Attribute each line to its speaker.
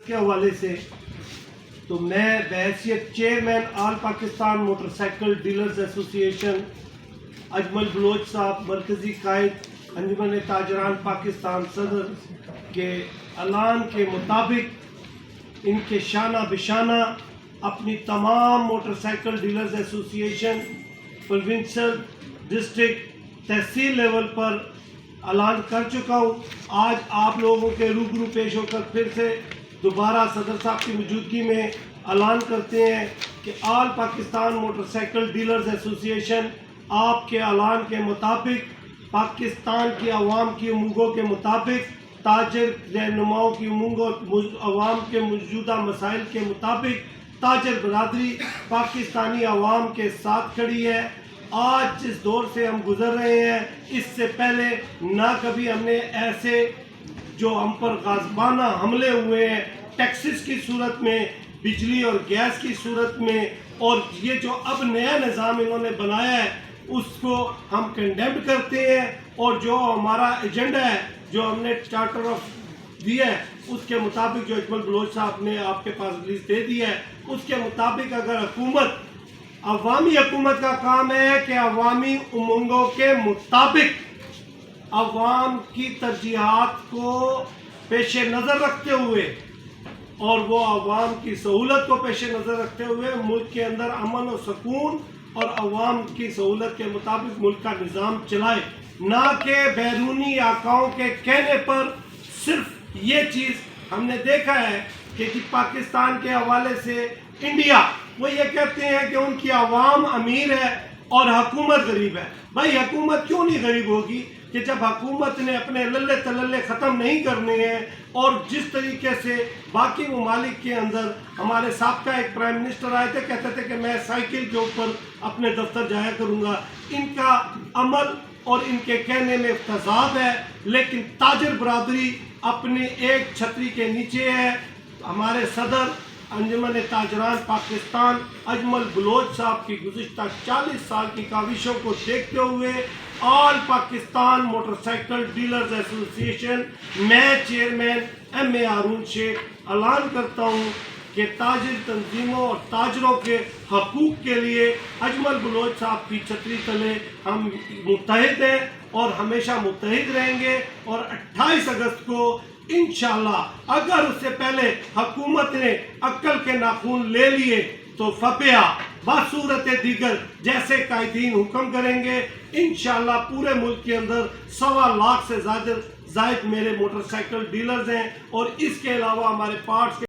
Speaker 1: کے حوالے سے تو میں بحیثیت چیئرمین آل پاکستان موٹر سائیکل ڈیلرز ایسوسی ایشن اجمل بلوچ صاحب مرکزی قائد انجمن تاجران پاکستان صدر کے اعلان کے مطابق ان کے شانہ بشانہ اپنی تمام موٹر سائیکل ڈیلرز ایسوسی ایشن پروونشل ڈسٹرکٹ تحصیل لیول پر اعلان کر چکا ہوں۔ آج آپ لوگوں کے روبرو پیش ہو کر پھر سے دوبارہ صدر صاحب کی موجودگی میں اعلان کرتے ہیں کہ آل پاکستان موٹر سائیکل ڈیلرز ایسوسی ایشن آپ کے اعلان کے مطابق پاکستان کی عوام کی امنگوں کے مطابق تاجر رہنماؤں کی امنگوں عوام کے موجودہ مسائل کے مطابق تاجر برادری پاکستانی عوام کے ساتھ کھڑی ہے۔ آج جس دور سے ہم گزر رہے ہیں اس سے پہلے نہ کبھی ہم نے ایسے جو ہم پر غاصبانہ حملے ہوئے ہیں ٹیکسز کی صورت میں، بجلی اور گیس کی صورت میں، اور یہ جو اب نیا نظام انہوں نے بنایا ہے اس کو ہم کنڈیمڈ کرتے ہیں، اور جو ہمارا ایجنڈا ہے جو ہم نے چارٹر آف دیا ہے اس کے مطابق جو اجمل بلوچ صاحب نے آپ کے پاس ریلیز دے دی ہے اس کے مطابق اگر عوامی حکومت کا کام ہے کہ عوامی امنگوں کے مطابق عوام کی ترجیحات کو پیش نظر رکھتے ہوئے اور وہ عوام کی سہولت کو پیش نظر رکھتے ہوئے ملک کے اندر امن و سکون اور عوام کی سہولت کے مطابق ملک کا نظام چلائے، نہ کہ بیرونی آقاؤں کے کہنے پر صرف یہ چیز ہم نے دیکھا ہے کہ پاکستان کے حوالے سے انڈیا وہ یہ کہتے ہیں کہ ان کی عوام امیر ہے اور حکومت غریب ہے۔ بھائی حکومت کیوں نہیں غریب ہوگی کہ جب حکومت نے اپنے للے تللے ختم نہیں کرنے ہیں، اور جس طریقے سے باقی ممالک کے اندر ہمارے سابقہ ایک پرائم منسٹر آئے تھے کہتے تھے کہ میں سائیکل کے اوپر اپنے دفتر جایا کروں گا، ان کا عمل اور ان کے کہنے میں تضاد ہے، لیکن تاجر برادری اپنے ایک چھتری کے نیچے ہے۔ ہمارے صدر انجمن تاجران پاکستان اجمل بلوچ صاحب کی گزشتہ 40 سال کی کاوشوں کو دیکھتے ہوئے آل پاکستان موٹر سائیکل ڈیلرز ایسوسی ایشن میں چیئرمین ایم اے ہارون شیخ اعلان کرتا ہوں کہ تاجر تنظیموں اور تاجروں کے حقوق کے لیے اجمل بلوچ صاحب کی چھتری تلے ہم متحد ہیں اور ہمیشہ متحد رہیں گے، اور 28 اگست کو انشاءاللہ اگر اس سے پہلے حکومت نے عقل کے ناخون لے لیے تو فبیا بصورت دیگر جیسے قائدین حکم کریں گے۔ انشاءاللہ پورے ملک کے اندر 1.25 لاکھ سے زائد میرے موٹر سائیکل ڈیلرز ہیں، اور اس کے علاوہ ہمارے پارٹس